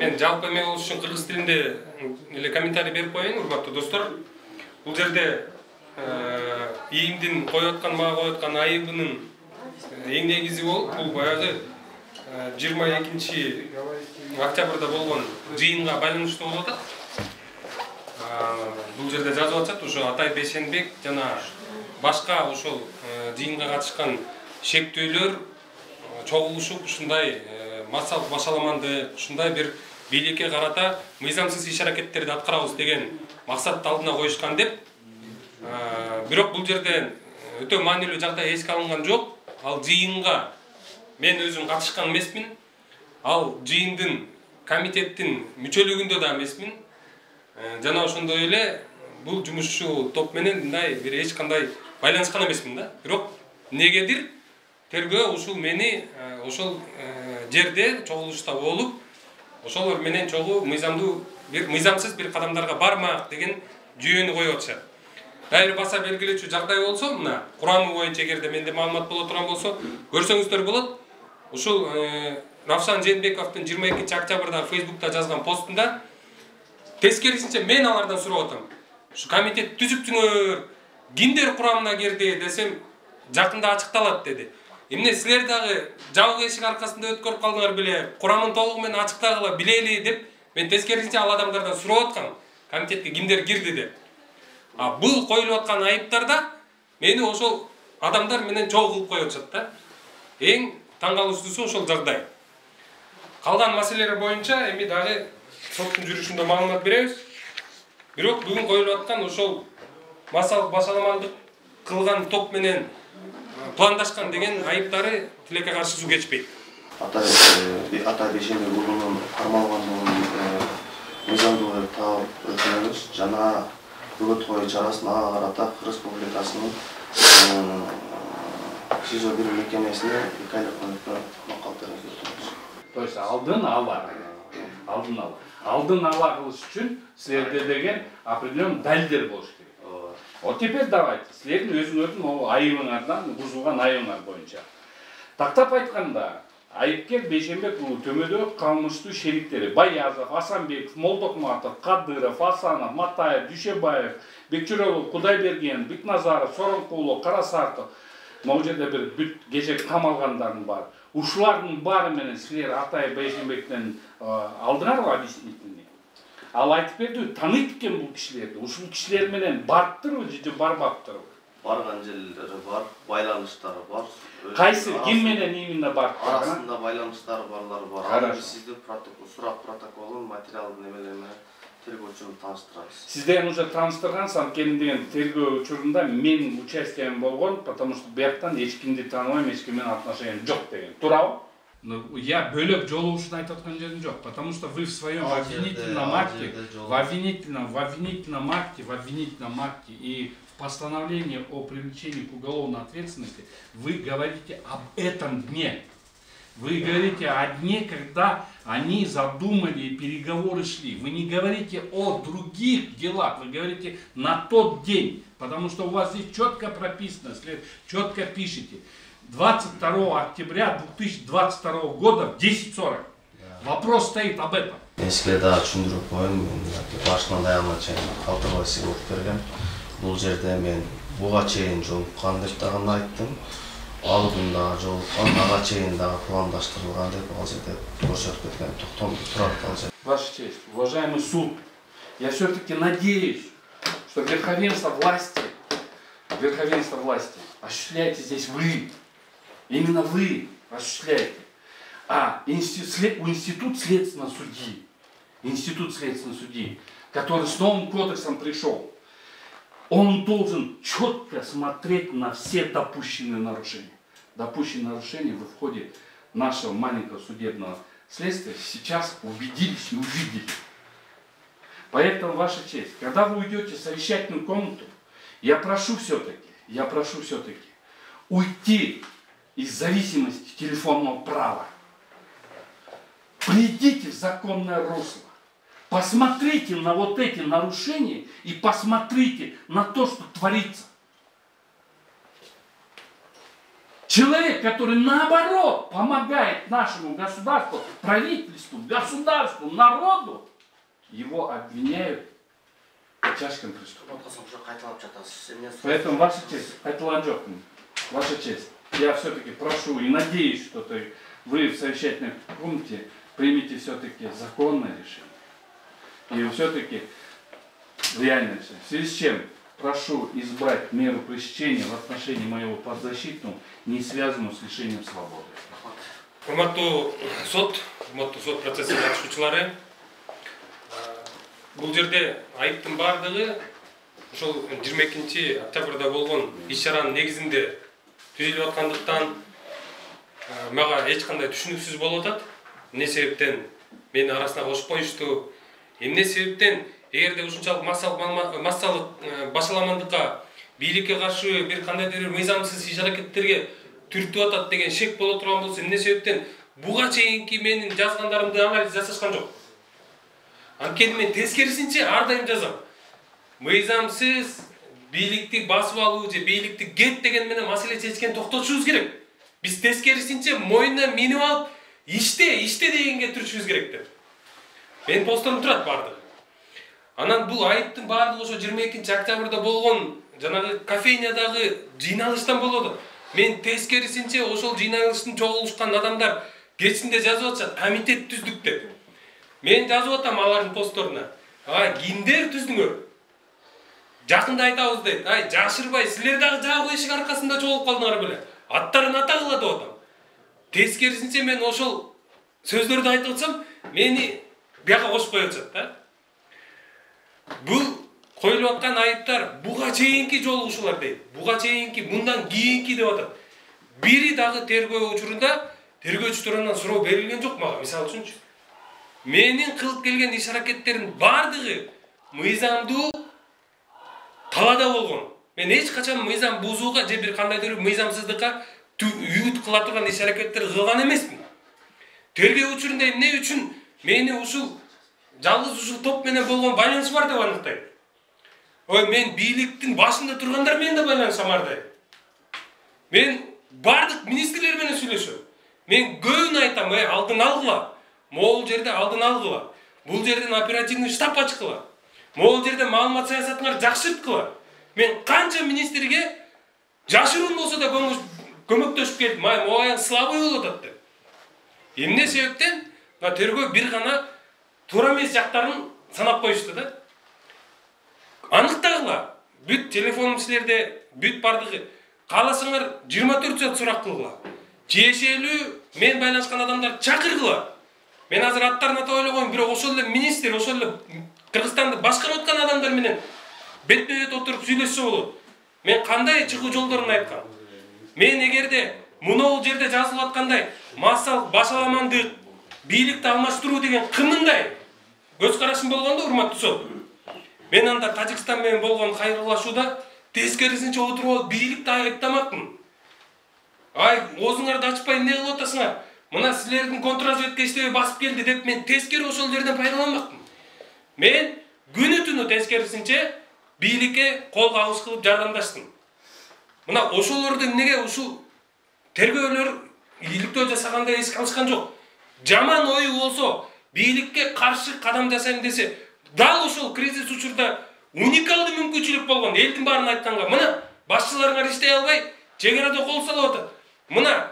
Мен жалпы эме болуш үчүн кыргыз тилинде эле комментарий берип коеюн, урматтуу достор. Бул жерде ИИМдин коюп аткан, мага коюп аткан айыбынын эң негизи болуп, бул баягы 22 октябрда болгон жыйынга байланыштуу болуп атат. Бул жерде жазып атат, ошо Атай Бейшенбек жана башка ошол жыйынга катышкан шектөөлөр чогулушуп ушундай массалык башаламандык, ушундай бир бийликке карата мыйзамсыз иш-аракеттерди аткарабыз деген максатты алдына коюшкан деп. Бирок бул жерден өтө маанилүү жагдай эске алынган жок. Ал жыйынга мен өзүм катышкан эмесмин. Ал жыйындын комитеттин мүчөлүгүндө да эмесмин. Жана ошондой эле бул жумушчу топ менен мындай бир эч кандай байланышкан эмесмин да. Бирок негедир тергөө ушул мени ошол жерде чогулушта болуп, ошолор менен чогуу мыйзамсыз бир кадамдарга бармак деген жүйөнү коюп атышат. Дагы бир баса белгилечү жагдай болсо, мына курамы боюнча эгерде менде маалымат боло турган болсо, көрсөңүздөр болот. Ушул Равшан Жээнбековдун 22 октябрда Facebook'та жазган постунда тескерисинче мен алардан сурап атам. Ушу комитет түзүптүңөр, кимдер курамына кирди десем, жакында ачыкталат деди. Эмне силер дагы жабык эшик аркасында өткөрүп калдыңар беле, курамын толугу менен ачыктагыла билели деп мен тескерисинче ал адамдардан сурап аткам. Комитетке кимдер кирди деп. Бул коюлуп аткан айыптарда мени ошол адамдар менен чогуу кылып коюп атышат да. Эң таң калыштуусу ошол жагдай. Калган маселелер боюнча эми дагы соттун жүрүшүндө маалымат беребиз. Бирок бүгүн коюлуп аткан ошол массалык башаламандык кылган топ менен пландашкан деген айыптары тилекке каршы суу кечпейт. Атай Бейшенбек уулунун кармалгандыгын мыйзамдуу деп таап өтүнөбүз. Жана бөгөт коюу чарасын ага карата Кыргыз Республикасынын СИЗО бир мекемесине 2 айлык мөөнөткө макал беребиз. То есть алдын ала кылыш үчүн силерде деген определенный далилдер болуш керек. Вот теперь давайте силердин өзүңөрдүн айыбыңардан бузулган айыбыңар боюнча. Тактап айтканда, айыпкер Бейшенбек уулу төмөдөгү кылмыштуу шериктери Баязов, Асанбеков, Молдокматов, Кадыров, Асанов, Матаев, Дүйшөбаев, Бекчүрөлов, Кудайберген, Бекназаров, Соронкулов, Карасартов, могу жерде бир бүт кече камалгандардын бар. Ушулардын баары менен силер Атай Бейшенбектен алдыңарбы объяснительный? Ал айтып берди, тааныйт экен бул кишилерди. Ушул кишилер менен барыптырбы же барбаптырбы? Барган жерлери бар, байланыштары бар. Кайсы ким менен именно барыптыр? Арасында байланыштары барлары бар. Сизди сурак протоколун, материалдын эмелери менен тергөө учурун тааныштырабыз. Сизден уже тааныштыргансам келин деген тергөө учурунда менин участием болгон, потому что бияктан эч кимди тааныбайм, эч ким менен отношениям жок деген. Туурабы? Я бөлөк жолугушун айтып аткан жерим жок, потому что вы в своем обвинительном акте и в постановлении о привлечении к уголовной ответственности вы говорите об этом дне. Вы говорите о дне, когда они задумали и переговоры шли. Вы не говорите о других делах, вы говорите на тот день, потому что у вас здесь четко прописано, четко пишете. 22 октября 2022 года в 10:40. Вопрос стоит об этом. Эске да түшүндүрүп коеюн, башынан аягына чейин калтырбай сыгып берген. Бул жерде мен буга чейин жолуккан деп дагы айттым. Ал күн дагы жолуккан, ага чейин дагы пландаштырылган деп ал жерде көрсөтүп кеткен. Токтом турат ал жерде. Ваша честь, уважаемый суд, я все-таки надеюсь, что верховенство власти осуществляете здесь вы. Именно вы осуществляете. Институт следственного судьи, который с новым кодексом пришел, он должен четко смотреть на все допущенные нарушения. Допущенные нарушения вы в ходе нашего маленького судебного следствия сейчас убедились и увидели. Поэтому, Ваша честь, когда вы уйдете в совещательную комнату, я прошу все-таки уйти из зависимости телефонного права. Придите в законное русло. Посмотрите на вот эти нарушения и посмотрите на то, что творится. Человек, который наоборот помогает нашему государству, правительству, государству, народу, его обвиняют в тяжком преступлении. Поэтому, Ваша честь, Ваша честь, я все-таки прошу и надеюсь, что вы в совещательном пункте примите все-таки законное решение. И все-таки реальное решение. В связи с чем прошу избрать меру пресечения в отношении моего подзащитного, не связанную с лишением свободы. Урматтуу сот процессине катышуучулары, бул жерде айыптын бардыгы ошол 22 октябрда болгон иш-чаранын негизинде түзүлүп аткандыктан мага эч кандай түшүнүксүз болуп атат. Эмне себептен мени арасына кошуп коюшту? Эмне себептен эгерде ушунчалык массалык башаламандыкка, бийликке каршы бир кандайдыр бир мыйзамсыз иш-аракеттерге түртүп атат деген шек боло турган болсо, эмне себептен буга чейинки менин жазгандарымды анализ жасашкан жок? Анткени мен тескерисинче ар дайым жазам. Мыйзамсыз бийликти басып алуу же бийликти кет деген менен маселе чечкен токтотушубуз керек. Биз тескерисинче мойнуна минип алып иште дегенге түрүшүбүз керек деп. Менин постторум турат бардыгы. Анан бул айыптын бардыгы ошо 22 октябрда болгон жанагы кофейнядагы жыйналыштан болду. Мен тескерисинче ошол жыйналыштын чогулушкан адамдар кечинде жазып атышат, комитет түздүк деп. Мен жазып атам алардын постторуна. Кимдер түздүңөр? Жакында айтабыз дейт. Жашырбай, силер дагы жабык эшик аркасында чогулуп калдыңар беле. Аттарын атагыла деп атам. Тескерисинче мен ошол сөздөрдү айтып атсам, мени бияка кошуп коюп атышат да. Бул коюлуп аткан айыптар буга чейинки жолугушуулар дейт. Буга чейинки, мындан кийинки деп атат. Бири дагы тергөө учурунда тергөөчү тарабынан суроо берилген жок мага. Мисалы үчүнчү, менин кылып келген иш-аракеттердин бардыгы мыйзамдуу талаада болгон. Мен эч качан мыйзам бузууга же бир кандайдыр мыйзамсыздыкка үйүт кыла турган иш-аракеттер кылган эмесмин. Тергөө учурунда эмне үчүн мени ушул жалгыз ушул топ менен болгон байланыш бар деп аныктайт. Мен бийликтин башында тургандар менен да байланышам ар. Мен бардык министрлер менен сүйлөшөм. Мен көбүн айтам, алдын алгыла. Могул жерде алдын алгыла. Бул жерден оперативный штаб ачкыла. Могул жерде маалымат саясатыңар жакшырткыла. Мен канча министрге жашыруун болсо да көмөктөшүп келдим. Могу слабый болуп атат деп. Эмне себептен тергөө бир гана туура эмес жактарын санап коюшту да. Аныктагыла. Бүт телефонум силерде, бүт бардыгы. Кааласаңар 24 саат сурак кылгыла. Тиешелүү мен байланышкан адамдар чакыргыла. Мен азыр аттарын атап ойлогом, бирок ошол эле министр, ошол эле Кыргызстанды башкарып аткан адамдар менен бетпе-бет отуруп сүйлөшсө болот. Мен кандай чыгуу жолдорун айткам? Мен эгерде мунул жерде жазылып аткандай массалык башаламандык, бийликти алмаштыруу деген кымындай көз карашым болгондо, урматтуу сот, мен анда Тажикстан менен болгон кайрылашууда тескерисинче отуруп алып бийликти айыптамакмын. Оозуңарды ачпай эмне кылып атасыңар? Мына силердин контрразведка иштебей басып келди деп мен тескери ошол жерден пайдаланмакмын. Мен күнү-түнү тескерисинче бийликке кол кагыш кылып жардамдаштым. Мына ошолорду эмнеге ушул тергөөлөр иликтөө жасаганда эске алышкан жок. Жаман ою болсо, бийликке каршы кадам жасайм десе, дал ошол кризис учурда уникалдуу мүмкүнчүлүк болгон. Элдин баарын айтканга, мына башчыларыңар иштей албай, чегерада кол салып атат. Мына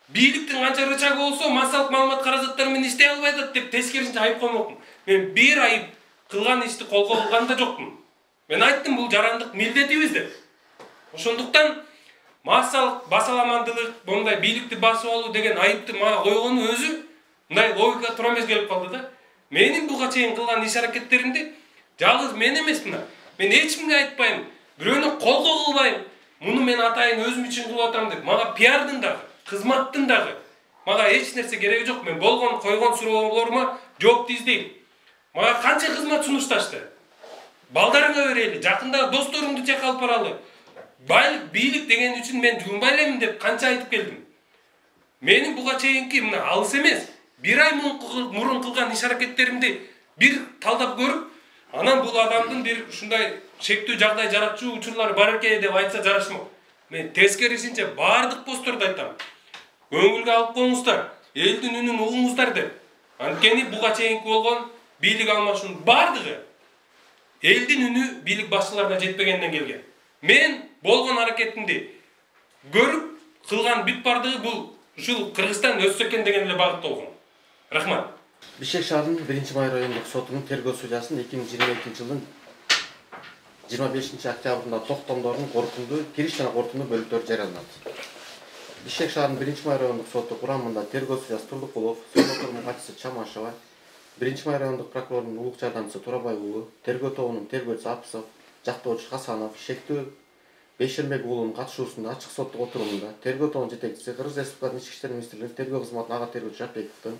бийликтин канча рычагы болсо, массалык маалымат каражаттары менен иштей албай атат деп тескерисинче айып коймокмун. Мен бир айып кылган ишти колго алган да жокмун. Мен айттым, бул жарандык милдетибиз деп. Ошондуктан массалык басаламандылык, мондай бийликти басып алуу деген айыпты мага койгону өзү мындай логика туура эмес келип калды да. Менин буга чейин кылган иш-аракеттеримди жалгыз мен эмесмин. Мен эч кимге айтпайм, бирөөнү колго кылбайм. Муну мен атайын өзүм үчүн кылып атам деп. Мага пиардын дагы, кызматтын дагы мага эч нерсе кереги жок. Мен болгон койгон суроолорума жооп издейм. Мага канча кызмат сунушташты. Балдарыңа берели, жакында досторуңду чек алып баралы. Бийлик деген үчүн мен жумбай элемин деп канча айтып келдим. Менин буга чейинки мына алыс эмес, бир ай мурун кылган иш-аракеттеримди бир талдап көрүп, анан бул адамдын бир ушундай шектүү жагдай жаратчу учурлары бар экен деп айтса жарашмак. мен тескерисинче бардык постордо айтам. Көңүлгө алып коюңуздар, элдин үнүн угуңуздар деп. Анткени буга чейинки болгон бийлик алмашуунун бардыгы элдин үнү бийлик башчыларына жетпегенден келген. Мен болгон аракетимди көрүп кылган бүт бардыгы бул ушул Кыргызстан өссө экен деген эле багытта болгон. Рахмат. Бишкек шаарынын 1-май райондук сотунун тергөө судьясын 2022-жылдын 25 октябрында токтомдордун корутундуу кириш жана корутундуу бөлүктөрү жарыяланат. Бишкек шаарынын 1-май райондук соту курамында тергөө судьясы Турлукулов, соттордун катчысы Чамашева, 1-май райондук прокурордун улук жардамчысы Турабай уулу, тергөө тобунун тергөөчүсү Апсов, жактоочу Хасанов, шектүү Бейшенбек уулунун катышуусунда ачык соттук отурумунда тергөө тобунун жетекчиси Кыргыз Республикасынын Ички иштер министрлигинин тергөө кызматынын ага тергөөчүсү Жапбековдун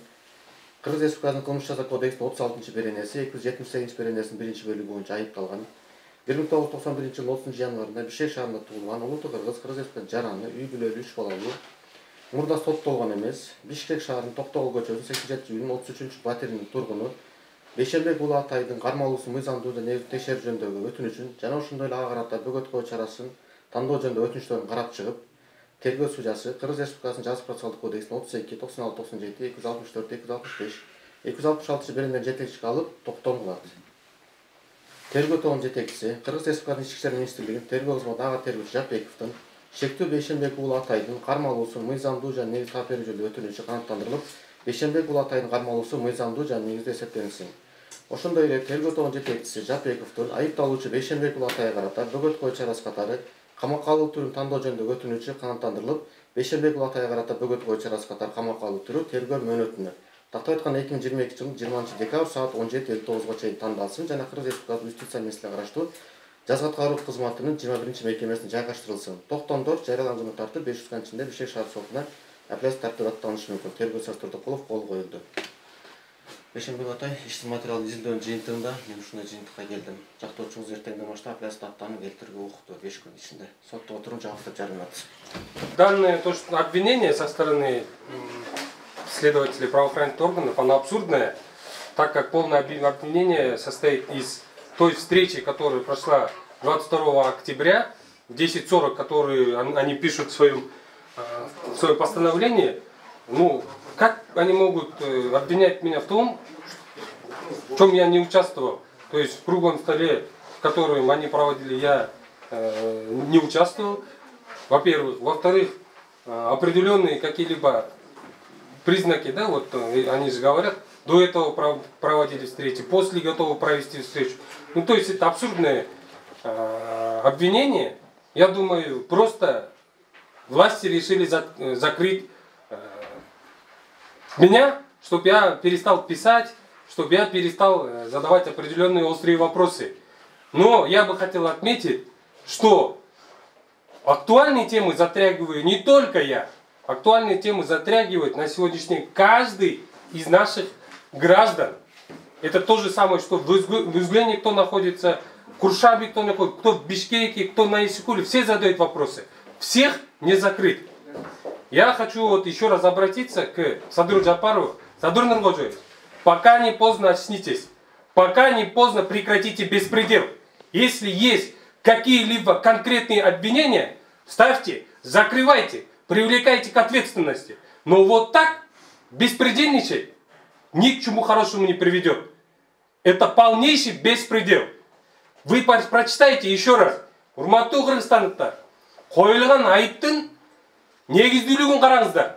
Кыргыз Республикасынын кылмыш жаза кодексинин 36-беренеси 278-беренесинин 1-бөлүгү боюнча айыпталган. 1991 жылдын 30 январында Бишкек шаарында туулган улуттуу Кыргыз Республикасынын жараны үй бүлөлүү 3 балалуу мурда соттолгон эмес Бишкек шаарынын Токтогул көчөсүнүн 87-үйүнүн 33-батиринин тургуну Бейшенбек уулу Атайдын кармалуусу мыйзамдуу жана негизги текшерүү жөнүндөгү өтүнүчүн жана ошондой эле ага карата бөгөт коо чарасын тандоо жөнүндө өтүнүчтөрүн карап чыгып, тергөө судьясы Кыргыз Республикасынын жаза процессуалдык кодексинин 32, 96, 97, 264, 265, 266-беренелерин жетекчиликке алып токтом кылат. Тергөө тобунун жетекчиси Кыргыз Республикасынын Ички иштер министрлигинин тергөө кызматынын ага тергөөчүсү Жапбековдун шектүү Бейшенбек уулу Атайдын кармалуусу мыйзамдуу жана негизги тап берүү жөнүндө өтүнүчү канааттандырылып, Бейшенбек уулу Атайдын кармалуусу мыйзамдуу жана негизде эсептелинсин. Ошондой эле тергөө тобунун жетекчиси Жапбековдун айыпталуучу Бейшенбек уулу Атайга карата бөгөт коо чарасы катары камакка алуу түрүн тандоо жөнүндөгү өтүнүчү канааттандырылып, Бейшенбек уулу Атайга карата бөгөт коо чарасы катары камакка алуу түрү тергөө мөөнөтүнө тактап айтканда 2022 жылдын 20 декабрь саат 17:59 чейин тандалсын жана Кыргыз Республикасынын юстиция министрлигине караштуу жаза аткаруу кызматынын 21 мекемесине жайгаштырылсын. Токтомдор жарыяланган тартып 500 күн ичинде Бишкек шаар сотуна апелляциялык тартипте аттанышы мүмкүн. Тергөө судьясы Турдукулов кол коюлду. Бейшенбек Атай иштин материалын изилдөөнүн жыйынтыгында мен ушундай жыйынтыкка келдим. Жактоочуңуз эртеңден баштап апелляциялык аттануу келтирүүгө укукту 5 күн ичинде. Соттук отурум жабыктап жарыяланат. Данное то, что обвинение со стороны следователей правоохранительных органов, оно абсурдное, так как полное обвинение состоит из той встречи, которая прошла 22 октября в 10:40, которые они пишут в своем постановлении. Ну, как они могут обвинять меня в том, в чем я не участвовал? То есть в круглом столе, в котором они проводили, я не участвовал. Во-первых. Во-вторых, определенные какие-либо признаки, да, вот они же говорят, до этого проводили встречи, после готовы провести встречу. Ну, то есть это абсурдное обвинение. Я думаю, просто власти решили закрыть меня, чтобы я перестал писать, чтобы я перестал задавать определенные острые вопросы. Но я бы хотел отметить, что актуальные темы затрагиваю не только я. Актуальные темы затрагивает на сегодняшний день каждый из наших граждан. Это то же самое, что в Узглене кто находится, в Куршабе кто находится, кто в Бишкеке, кто на Исыкуле. Все задают вопросы. Всех не закрыть. Я хочу вот еще раз обратиться к Садыру Джапарову. Садыр Нургожевич, пока не поздно очнитесь. Пока не поздно прекратите беспредел. Если есть какие-либо конкретные обвинения, ставьте, закрывайте. Привлекайте к ответственности. Но вот так беспредельничать ни к чему хорошему не приведет. Это полнейший беспредел. Вы прочитайте еще раз. Урматтуу Кыргызстандыктар, коюлган айыптын негиздүүлүгүн караңыздар.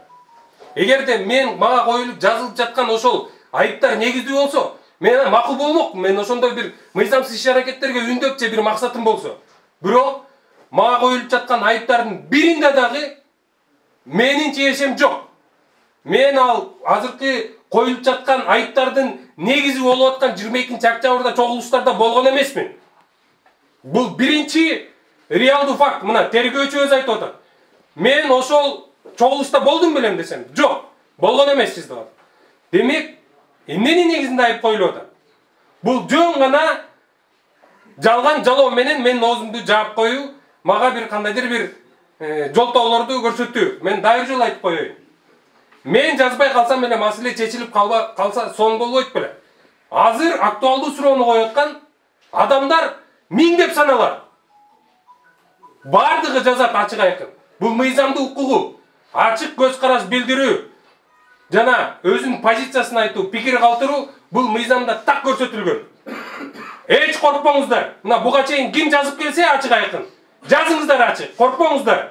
Эгерде мага коюлуп жазылып жаткан ошол айыптар негиздүү болсо, мен макул болмок. Мен ошондой бир мыйзамсыз иш-аракеттерге үндөп же бир максатым болсо. Бирок мага коюлуп жаткан айыптардын биринде дагы менин чешим жок. Мен ал азыркы коюлуп жаткан айыптардын негизи болуп аткан 22 октябрда чогулуштарда болгон эмесмин. Бул биринчи реалдуу факт. Мына тергөөчү өзү айтып атат. Мен ошол чогулушта болдум белем десем, жок, болгон эмес деп атат. Демек, эмненин негизинде айып коюлуп атат? Бул жөн гана жалган жалоо менен менин оозумду жаап коюу, мага бир кандайдыр бир жолтоолорду көрсөтүү. Мен дайыр жолу айтып коеюн. Мен жазбай калсам эле маселе чечилип калса сон болбойт беле. Азыр актуалдуу суроону коюп аткан адамдар миңдеп саналат. Бардығы жазат ачык айкын. Бул мыйзамдуу укугу. Ачык көз караш билдирүү жана өзүнүн позициясын айтуу, пикир калтыруу бул мыйзамда так көрсөтүлгөн. Эч коркпоңуздар. Мына буга чейин ким жазып келсе ачык айкын. Жазыңыздар ачык, коркпоңуздар.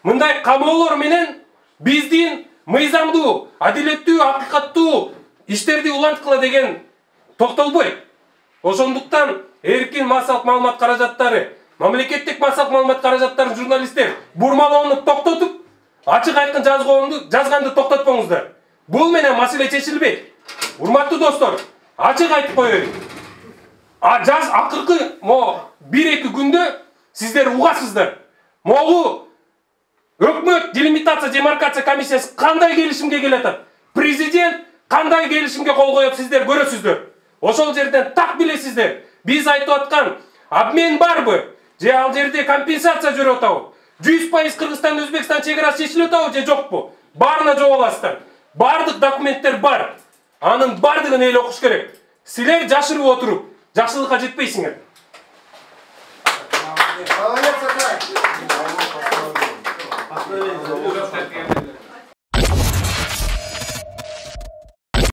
Мындай камоолор менен биздин мыйзамдуу, адилеттүү, акыйкаттуу иштерди уланткыла деген токтолбойт. Ошондуктан эркин массалык маалымат каражаттары, мамлекеттик массалык маалымат каражаттарын журналисттер бурмалоону токтотуп, ачык айкын жазганды токтотпоңуздар. Бул менен маселе чечилбейт. Урматтуу достор, ачык айтып коеюн. Жаз акыркы 1-2 күндө сиздер угасыздар. Могу өкмөт делимитация демаркация комиссиясы кандай келишимге келатат? Президент кандай келишимге кол коёт, сиздер көрөсүздөр. Ошол жерден так билесиздер. Биз айтып аткан обмен барбы? Же ал жерде компенсация жүрүп атабы? 100% Кыргызстан Өзбекстан чек-арасы чечилип атабы же жокпу? Баарына жооп аласыздар. Бардык документтер бар. Анын бардыгын эл окуш керек. Силер жашырып отуруп жакшылыкка жетпейсиңер.